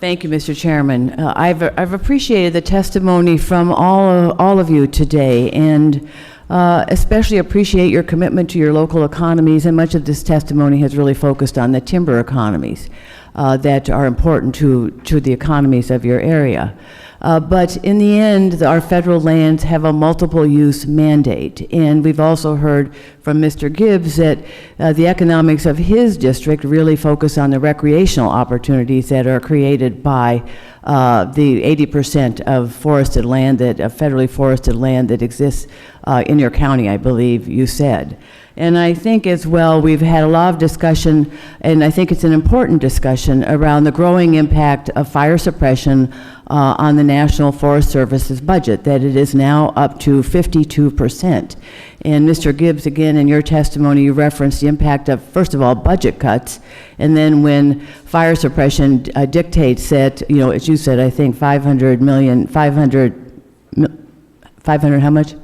Thank you, Mr. Chairman. I've appreciated the testimony from all of you today, and especially appreciate your commitment to your local economies, and much of this testimony has really focused on the timber economies that are important to the economies of your area. But in the end, our federal lands have a multiple use mandate, and we've also heard from Mr. Gibbs that the economics of his district really focus on the recreational opportunities that are created by the 80% of forested land, federally forested land that exists in your county, I believe you said. And I think as well, we've had a lot of discussion, and I think it's an important discussion around the growing impact of fire suppression on the National Forest Service's budget, that it is now up to 52%. And Mr. Gibbs, again, in your testimony, you referenced the impact of, first of all, budget cuts, and then when fire suppression dictates that, you know, as you said, I think 500 how much?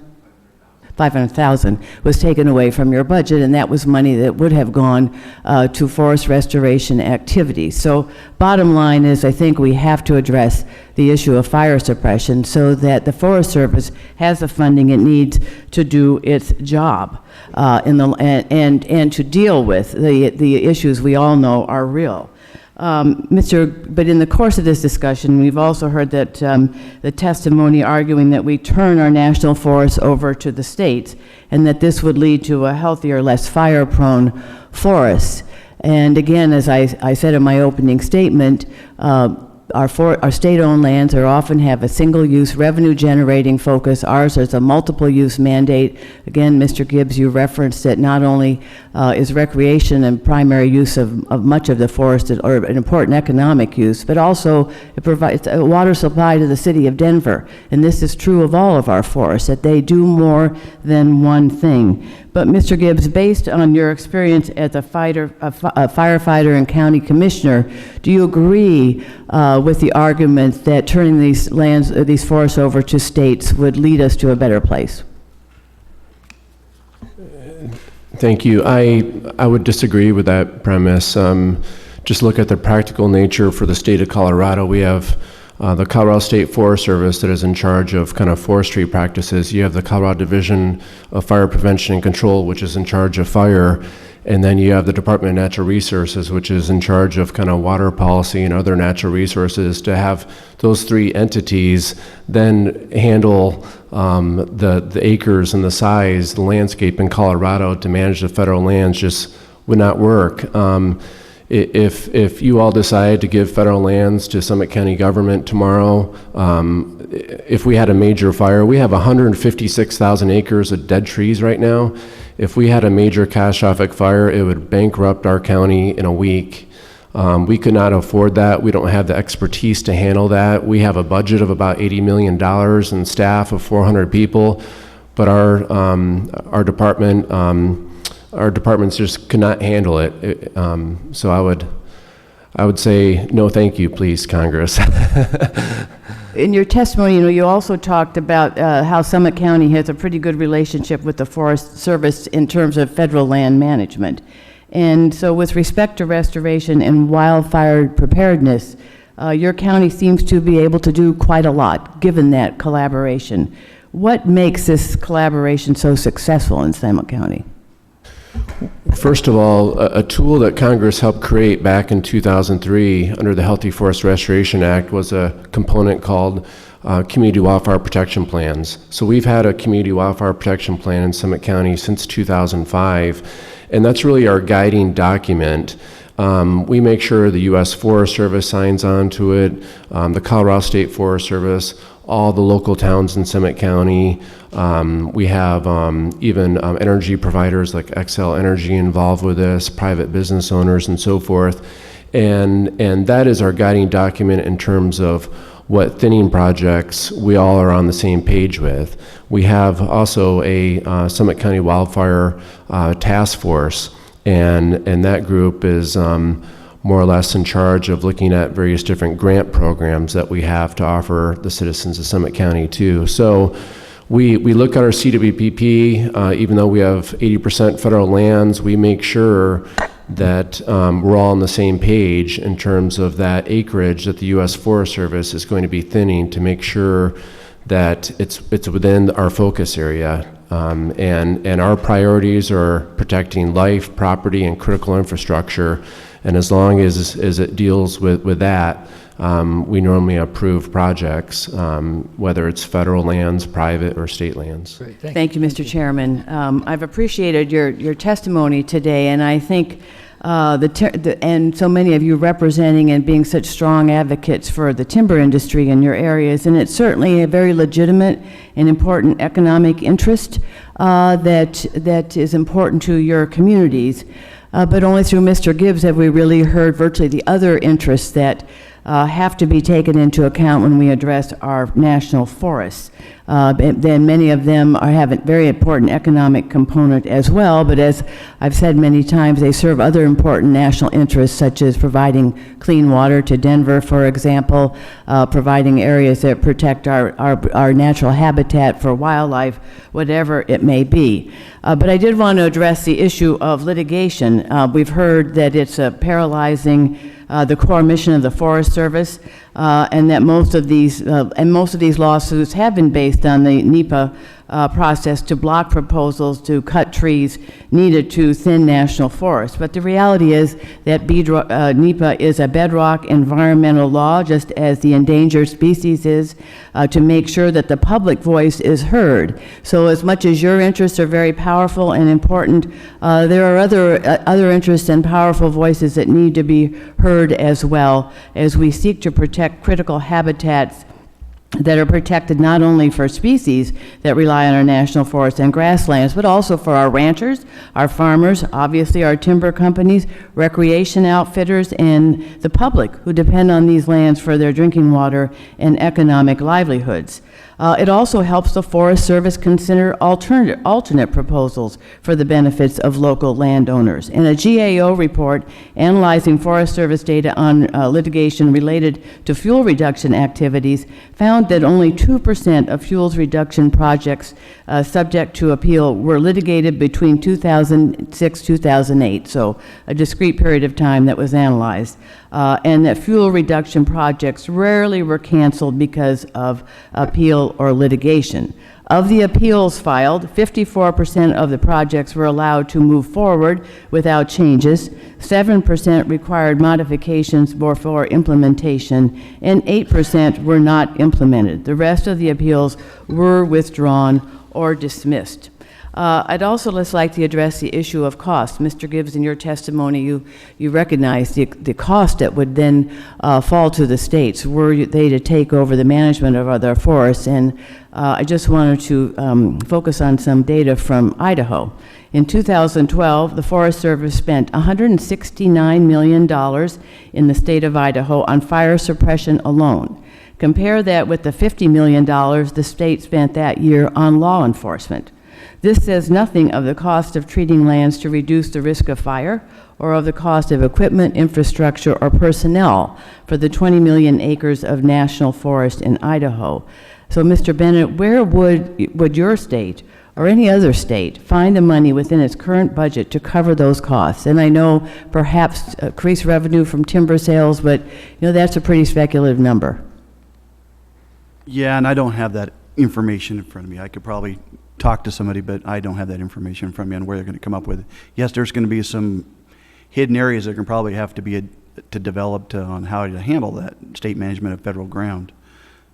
500,000 was taken away from your budget, and that was money that would have gone to forest restoration activities. So bottom line is, I think we have to address the issue of fire suppression so that the Forest Service has the funding it needs to do its job and to deal with the issues we all know are real. But in the course of this discussion, we've also heard that the testimony arguing that we turn our national forests over to the states, and that this would lead to a healthier, less fire-prone forest. And again, as I said in my opening statement, our state-owned lands are often have a single-use revenue-generating focus. Ours is a multiple-use mandate. Again, Mr. Gibbs, you referenced that not only is recreation and primary use of much of the forest, or an important economic use, but also it provides a water supply to the city of Denver. And this is true of all of our forests, that they do more than one thing. But Mr. Gibbs, based on your experience as a firefighter and county commissioner, do you agree with the argument that turning these forests over to states would lead us to a better place? Thank you. I would disagree with that premise. Just look at the practical nature for the state of Colorado. We have the Colorado State Forest Service that is in charge of kind of forestry practices. You have the Colorado Division of Fire Prevention and Control, which is in charge of fire. And then you have the Department of Natural Resources, which is in charge of kind of water policy and other natural resources. To have those three entities then handle the acres and the size, the landscape in Colorado to manage the federal lands just would not work. If you all decide to give federal lands to Summit County government tomorrow, if we had a major fire, we have 156,000 acres of dead trees right now. If we had a major catastrophic fire, it would bankrupt our county in a week. We could not afford that. We don't have the expertise to handle that. We have a budget of about $80 million and staff of 400 people, but our departments just could not handle it. So I would say no, thank you, please, Congress. In your testimony, you also talked about how Summit County has a pretty good relationship with the Forest Service in terms of federal land management. And so with respect to restoration and wildfire preparedness, your county seems to be able to do quite a lot, given that collaboration. What makes this collaboration so successful in Summit County? First of all, a tool that Congress helped create back in 2003 under the Healthy Forest Restoration Act was a component called Community Wildfire Protection Plans. So we've had a Community Wildfire Protection Plan in Summit County since 2005, and that's really our guiding document. We make sure the U.S. Forest Service signs on to it, the Colorado State Forest Service, all the local towns in Summit County. We have even energy providers like Xcel Energy involved with this, private business owners and so forth. And that is our guiding document in terms of what thinning projects we all are on the same page with. We have also a Summit County Wildfire Task Force, and that group is more or less in charge of looking at various different grant programs that we have to offer the citizens of Summit County too. So we look at our CWPP, even though we have 80% federal lands, we make sure that we're all on the same page in terms of that acreage that the U.S. Forest Service is going to be thinning to make sure that it's within our focus area. And our priorities are protecting life, property, and critical infrastructure. And as long as it deals with that, we normally approve projects, whether it's federal lands, private, or state lands. Great, Thank you, Mr. Chairman. I've appreciated your testimony today, and I think and so many of you representing and being such strong advocates for the timber industry in your areas, and it's certainly a very legitimate and important economic interest that is important to your communities. But only through Mr. Gibbs have we really heard virtually the other interests that have to be taken into account when we address our national forests. Then many of them have a very important economic component as well, but as I've said many times, they serve other important national interests, such as providing clean water to Denver, for example, providing areas that protect our natural habitat for wildlife, whatever it may be. But I did want to address the issue of litigation. We've heard that it's paralyzing the core mission of the Forest Service, and that most of these lawsuits have been based on the NEPA process to block proposals to cut trees needed to thin national forests. But the reality is that NEPA is a bedrock environmental law, just as the endangered species is, to make sure that the public voice is heard. So as much as your interests are very powerful and important, there are other interests and powerful voices that need to be heard as well, as we seek to protect critical habitats that are protected not only for species that rely on our national forests and grasslands, but also for our ranchers, our farmers, obviously our timber companies, recreation outfitters, and the public who depend on these lands for their drinking water and economic livelihoods. It also helps the Forest Service consider alternate proposals for the benefits of local landowners. In a GAO report analyzing Forest Service data on litigation related to fuel reduction activities found that only 2% of fuels reduction projects subject to appeal were litigated between 2006-2008, so a discrete period of time that was analyzed, and that fuel reduction projects rarely were canceled because of appeal or litigation. Of the appeals filed, 54% of the projects were allowed to move forward without changes, 7% required modifications before implementation, and 8% were not implemented. The rest of the appeals were withdrawn or dismissed. I'd also just like to address the issue of cost. Mr. Gibbs, in your testimony, you recognize the cost that would then fall to the states were they to take over the management of their forests. And I just wanted to focus on some data from Idaho. In 2012, the Forest Service spent $169 million in the state of Idaho on fire suppression alone. Compare that with the $50 million the state spent that year on law enforcement. This says nothing of the cost of treating lands to reduce the risk of fire, or of the cost of equipment, infrastructure, or personnel for the 20 million acres of national forest in Idaho. So, Mr. Bennett, where would your state or any other state find the money within its current budget to cover those costs? And I know perhaps increased revenue from timber sales, but that's a pretty speculative number. Yeah, and I don't have that information in front of me. I could probably talk to somebody, but I don't have that information in front of me on where they're going to come up with it. Yes, there's going to be some hidden areas that are going to probably have to be developed on how to handle that state management of federal ground.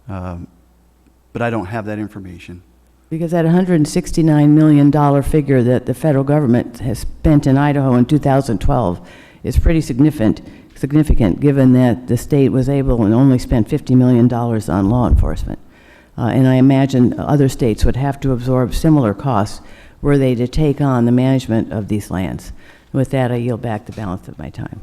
But I don't have that information. Because that $169 million figure that the federal government has spent in Idaho in 2012 is pretty significant given that the state was able and only spent $50 million on law enforcement. And I imagine other states would have to absorb similar costs were they to take on the management of these lands. With that, I yield back the balance of my time.